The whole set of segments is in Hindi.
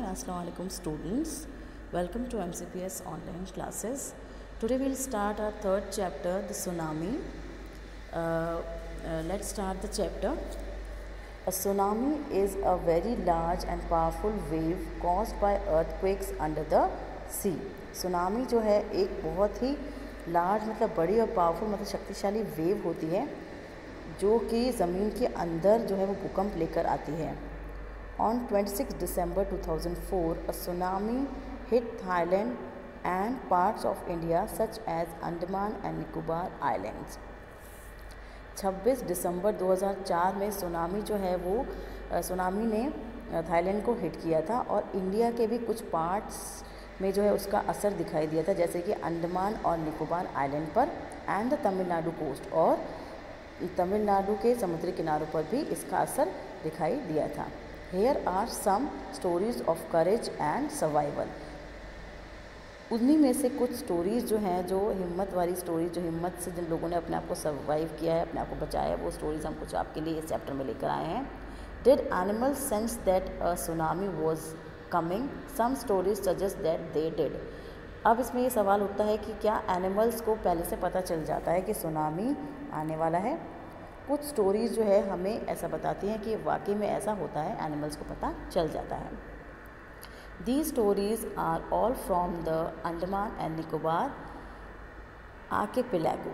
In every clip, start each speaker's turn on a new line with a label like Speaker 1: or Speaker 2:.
Speaker 1: Assalamu alaikum students. Welcome to MCPS online classes. Today we'll start our third chapter, the tsunami. Let's start the chapter. A tsunami is a very large and powerful wave caused by earthquakes under the sea. Tsunami जो है एक बहुत ही लार्ज मतलब बड़ी और पावरफुल मतलब शक्तिशाली वेव होती है जो कि ज़मीन के अंदर जो है वो भूकंप लेकर आती है. On 26 December 2004, a tsunami hit Thailand and parts of India such as Andaman and Nicobar Islands. 26 दिसंबर 2004 में सुनामी जो है वो सुनामी ने थाईलैंड को हिट किया था और इंडिया के भी कुछ पार्ट्स में जो है उसका असर दिखाई दिया था, जैसे कि अंडमान और निकोबार आइलैंड पर एंड द तमिलनाडु कोस्ट, और तमिलनाडु के समुद्री किनारों पर भी इसका असर दिखाई दिया था. Here are some stories of courage and survival. उन्हीं में से कुछ स्टोरीज़ जो हैं, जो हिम्मत वाली स्टोरीज, जो हिम्मत से जिन लोगों ने अपने आप को सर्वाइव किया है, अपने आप को बचाया है, वो स्टोरीज़ हम कुछ आपके लिए इस चैप्टर में लेकर आए हैं. Did animals sense that a tsunami was coming? Some stories suggest that they did. अब इसमें ये सवाल उठता है कि क्या एनिमल्स को पहले से पता चल जाता है कि सुनामी आने वाला है? कुछ स्टोरीज़ जो है हमें ऐसा बताती हैं कि वाकई में ऐसा होता है, एनिमल्स को पता चल जाता है. These stories are all from the Andaman and Nicobar archipelago.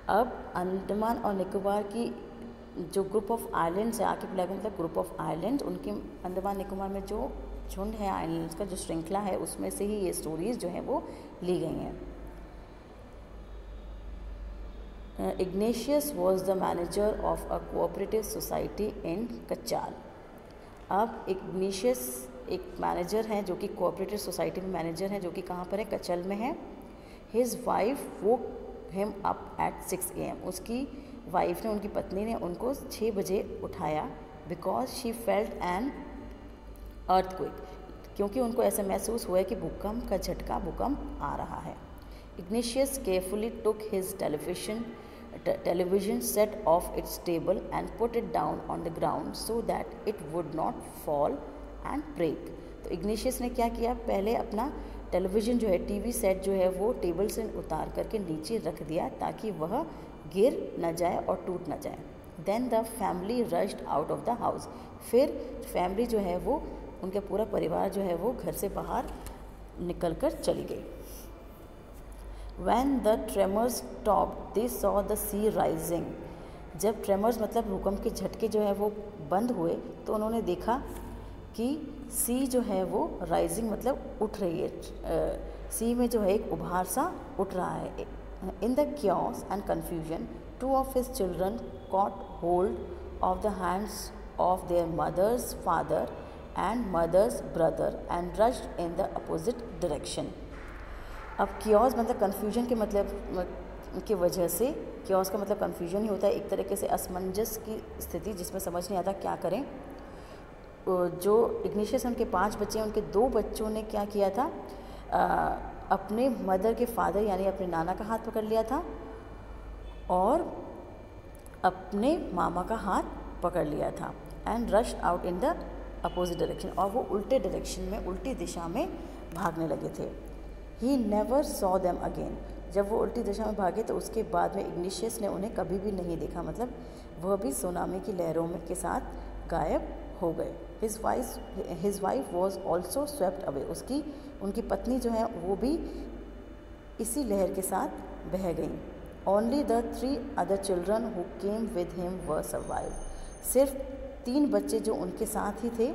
Speaker 1: अब अंडमान और निकोबार की जो ग्रुप ऑफ आइलैंड्स है, आर्किपेलागो मतलब ग्रुप ऑफ आइलैंड, उनके अंडमान निकोबार में जो झुंड है आइलैंड्स का, जो श्रृंखला है, उसमें से ही ये स्टोरीज़ जो हैं वो ली गई हैं. Ignatius was the manager of a cooperative society in Kachal. अब इग्नेशियस एक मैनेजर हैं जो कि कोऑपरेटिव सोसाइटी में मैनेजर हैं, जो कि कहाँ पर है? कचल में है. His wife woke him up at 6 AM. उसकी वाइफ ने, उनकी पत्नी ने उनको 6 बजे उठाया because she felt an earthquake, क्योंकि उनको ऐसा महसूस हुआ कि भूकंप का झटका, भूकंप आ रहा है. Ignatius carefully took his television set off its table and put it down on the ground so that it would not fall and break. तो इग्नेशियस ने क्या किया? पहले अपना टेलीविज़न जो है, टीवी सेट जो है, वो टेबल से उतार करके नीचे रख दिया ताकि वह गिर न जाए और टूट न जाए. Then the family rushed out of the house. फिर फैमिली जो है वो, उनका पूरा परिवार जो है वो घर से बाहर निकल कर चली गई. When the tremors stopped, they saw the sea rising. जब ट्रेमर्स मतलब भूकंप के झटके जो है वो बंद हुए तो उन्होंने देखा कि सी जो है वो राइजिंग मतलब उठ रही है. सी में जो है एक उभार सा उठ रहा है. In the chaos and confusion, 2 of his children caught hold of the hands of their mother's father and mother's brother and rushed in the opposite direction. अब क्योस मतलब कन्फ्यूजन के मतलब की वजह से, क्योस का मतलब कन्फ्यूजन ही होता है, एक तरीके से असमंजस की स्थिति जिसमें समझ नहीं आता क्या करें. जो इग्नेशियस, उनके 5 बच्चे हैं, उनके 2 बच्चों ने क्या किया था? अपने मदर के फादर यानी अपने नाना का हाथ पकड़ लिया था और अपने मामा का हाथ पकड़ लिया था. And rush out in the opposite direction, और वो उल्टे डायरेक्शन में, उल्टी दिशा में भागने लगे थे. He never saw them again. जब वो उल्टी दिशा में भागे तो उसके बाद में इग्नेशियस ने उन्हें कभी भी नहीं देखा, मतलब वह भी सुनामी की लहरों में के साथ गायब हो गए. His wife was also swept away. उनकी पत्नी जो है वो भी इसी लहर के साथ बह गई. Only the 3 other children who came with him were survived. सिर्फ 3 बच्चे जो उनके साथ ही थे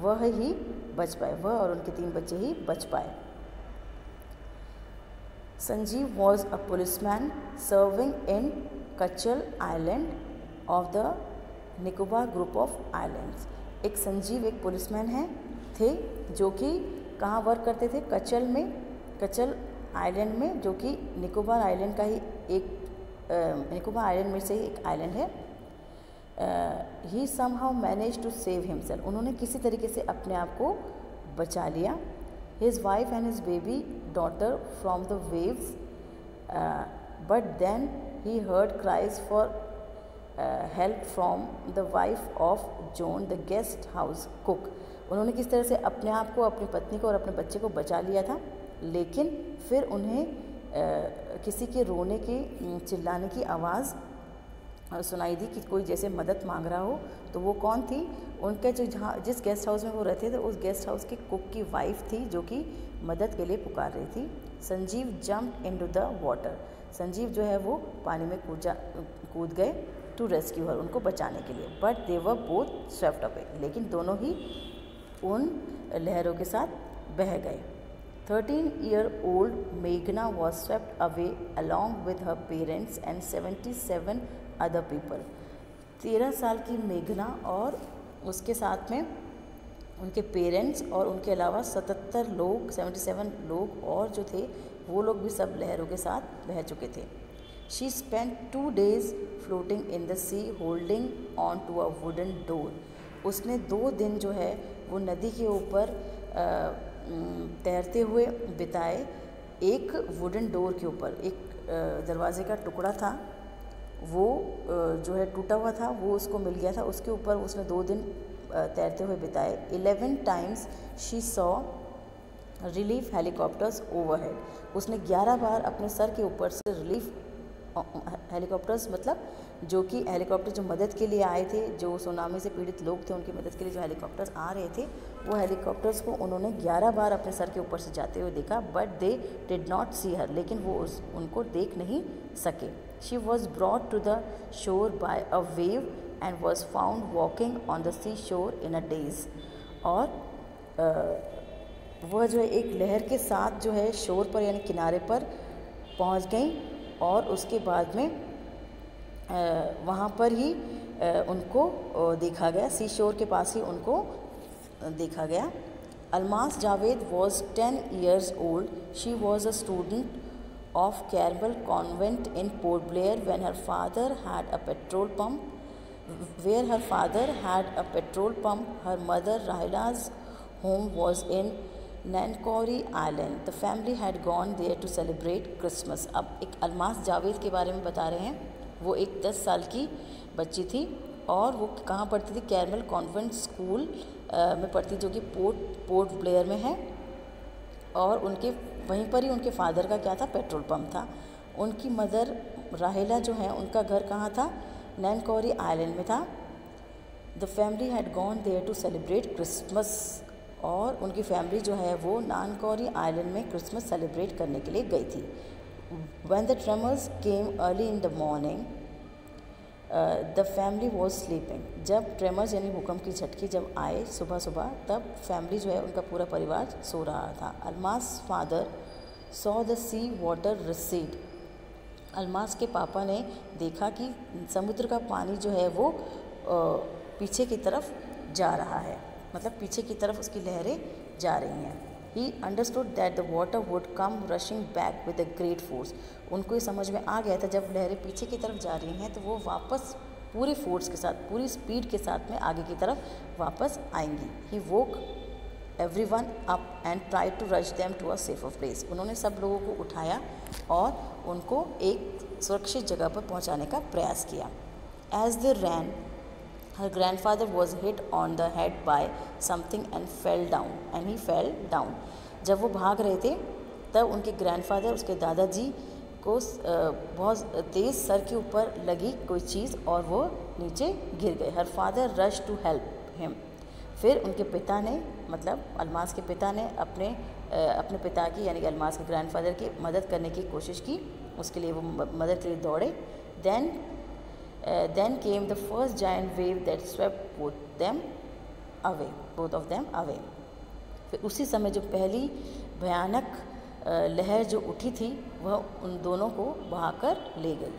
Speaker 1: वह ही बच पाए, वह और उनके 3 बच्चे ही बच पाए. Sanjeev was a policeman serving in Kachal Island of the Nicobar group of islands. एक संजीव एक पुलिसमैन थे जो कि कहाँ वर्क करते थे? कचल में, कचल आइलैंड में, जो कि निकोबार आइलैंड का ही एक, निकोबार आइलैंड में से ही एक आइलैंड है. He somehow managed to save himself. उन्होंने किसी तरीके से अपने आप को बचा लिया. His wife and his baby daughter from the waves, but then he heard cries for help from the wife of John, the guest house cook. उन्होंने किस तरह से अपने आप को, अपनी पत्नी को और अपने बच्चे को बचा लिया था, लेकिन फिर उन्हें किसी के रोने की, चिल्लाने की आवाज़ सुनाई दी कि कोई जैसे मदद मांग रहा हो। तो वो कौन थी? उनके जो जहाँ जिस गेस्ट हाउस में वो रहते थे उस गेस्ट हाउस की कुक की वाइफ थी, जो कि मदद के लिए पुकार रही थी। Sanjeev jump into the water, Sanjeev जो है वो पानी में कूद गए टू रेस्क्यू हर, उनको बचाने के लिए। But they were both swept away, लेकिन दोनों ही उन लहरों के साथ बह गए। 13-year-old मेघना was swept away along with her parents and 77 other people। 13 साल की मेघना और उसके साथ में उनके पेरेंट्स और उनके अलावा 77 लोग और जो थे वो लोग भी सब लहरों के साथ बह चुके थे। She spent 2 days floating in the sea holding on to a wooden door। उसने 2 दिन जो है वो नदी के ऊपर तैरते हुए बिताए, एक वुडन डोर के ऊपर, एक दरवाजे का टुकड़ा था वो जो है टूटा हुआ था, वो उसको मिल गया था, उसके ऊपर उसने 2 दिन तैरते हुए बिताए। 11 times she saw relief helicopters overhead. उसने 11 बार अपने सर के ऊपर से रिलीफ हेलीकॉप्टर्स, मतलब जो कि हेलीकॉप्टर जो मदद के लिए आए थे, जो सुनामी से पीड़ित लोग थे उनकी मदद के लिए जो हेलीकॉप्टर्स आ रहे थे, वो हेलीकॉप्टर्स को उन्होंने 11 बार अपने सर के ऊपर से जाते हुए देखा। But they did not see her, लेकिन वो उनको देख नहीं सके। She was brought to the shore by a wave and was found walking on the sea shore in a days. और वह जो है एक लहर के साथ जो है शोर पर यानी किनारे पर पहुंच गई, और उसके बाद में वहाँ पर ही उनको देखा गया, सी शोर के पास ही उनको देखा गया। Almas Javed was 10 years old। She was a student of caramel convent in port Blair when her father had a petrol pump where her father had a petrol pump. Her mother Rahila's home was in Nancowry island. The family had gone there to celebrate Christmas. अब एक अलमास जावेद के बारे में बता रहे हैं। वो एक 10 साल की बच्ची थी और वो कहाँ पढ़ती थी? कैरमल कॉन्वेंट स्कूल में पढ़ती, जो कि पोर्ट ब्लेयर में है। और उनके वहीं पर ही उनके फादर का क्या था? पेट्रोल पंप था। उनकी मदर राहिला जो है उनका घर कहाँ था? नैनकोरी आइलैंड में था। The family had gone there to celebrate Christmas. और उनकी फैमिली जो है वो नानकोरी आइलैंड में क्रिसमस सेलिब्रेट करने के लिए गई थी। When the tremors came early in the morning, the family was sleeping। जब ट्रेमर्स यानी भूकंप की झटके जब आए सुबह सुबह, तब फैमिली जो है उनका पूरा परिवार सो रहा था। Almas father saw the sea water recede। Almas के पापा ने देखा कि समुद्र का पानी जो है वो पीछे की तरफ जा रहा है, मतलब पीछे की तरफ उसकी लहरें जा रही हैं। He understood that the water would come rushing back with a great force। उनको ये समझ में आ गया था जब लहरें पीछे की तरफ जा रही हैं तो वो वापस पूरे फोर्स के साथ, पूरी स्पीड के साथ में आगे की तरफ वापस आएंगी। He woke everyone up and tried to rush them to a safer place। उन्होंने सब लोगों को उठाया और उनको एक सुरक्षित जगह पर पहुंचाने का प्रयास किया। As they ran, her grandfather was hit on the head by something and he fell down। जब वो भाग रहे थे तब उनके ग्रैंडफादर, उसके दादाजी को बहुत तेज़ सर के ऊपर लगी कोई चीज़ और वो नीचे गिर गए। Her father rush to help him. फिर उनके पिता ने, मतलब अलमास के पिता ने अपने पिता की यानी कि अलमास के ग्रैंडफादर की मदद करने की कोशिश की, उसके लिए वो मदद के लिए दौड़े। Then came the first giant wave that swept both of them away। फिर उसी समय जो पहली भयानक लहर जो उठी थी वह उन दोनों को बहाकर ले गई।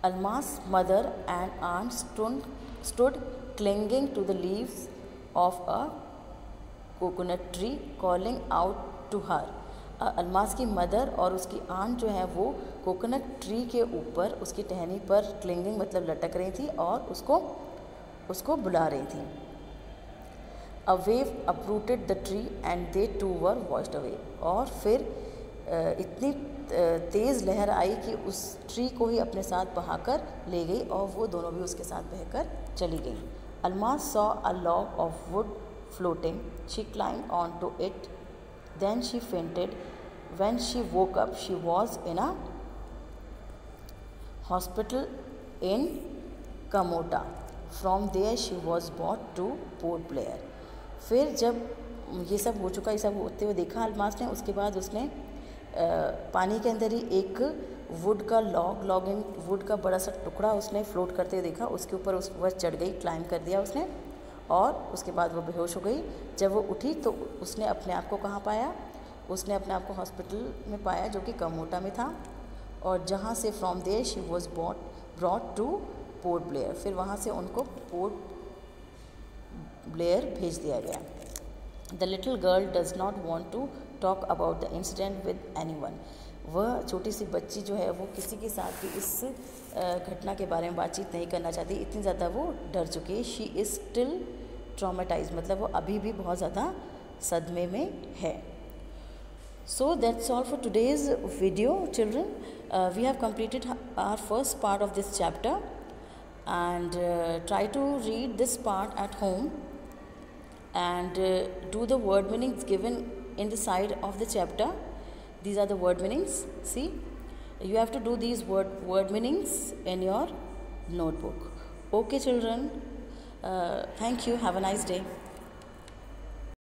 Speaker 1: Almas mother and aunt stood clinging to the leaves of a coconut tree calling out to her। Almas की मदर और उसकी आंट जो है वो कोकोनट ट्री के ऊपर उसकी टहनी पर क्लिंगिंग मतलब लटक रही थी और उसको बुला रही थी। A wave uprooted the tree and they too were washed away. और फिर इतनी तेज़ लहर आई कि उस ट्री को ही अपने साथ बहाकर ले गई और वो दोनों भी उसके साथ बहकर चली गई। Almas saw a log of would floating. She climbed onto it. Then she fainted. When she woke up, she was in a hospital in Kamota. From there she was brought to Port Blair. फिर जब ये सब हो चुका, ये सब होते हुए देखा अल्मास ने, उसके बाद उसने पानी के अंदर ही एक वुड का वुड का बड़ा सा टुकड़ा उसने फ्लोट करते हुए देखा। उसके ऊपर वह चढ़ गई, क्लाइंब कर दिया उसने, और उसके बाद वो बेहोश हो गई। जब वो उठी तो उसने अपने आप को कहाँ पाया? उसने अपने आप को हॉस्पिटल में पाया जो कि कमोटा में था, और जहाँ से from there she was brought to Port Blair. फिर वहाँ से उनको पोर्ट ब्लेयर भेज दिया गया। The little girl does not want to talk about the incident with anyone. वह छोटी सी बच्ची जो है वो किसी के साथ भी इस घटना के बारे में बातचीत नहीं करना चाहती, इतनी ज़्यादा वो डर चुकी है। शी इज़ स्टिल ट्रॉमेटाइज, मतलब वो अभी भी बहुत ज़्यादा सदमे में है। So that's all for today's video, children. We have completed our first part of this chapter, and try to read this part at home and do the word meanings given in the side of the chapter. These are the word meanings. See, you have to do these word meanings in your notebook. Okay, children. Thank you. Have a nice day.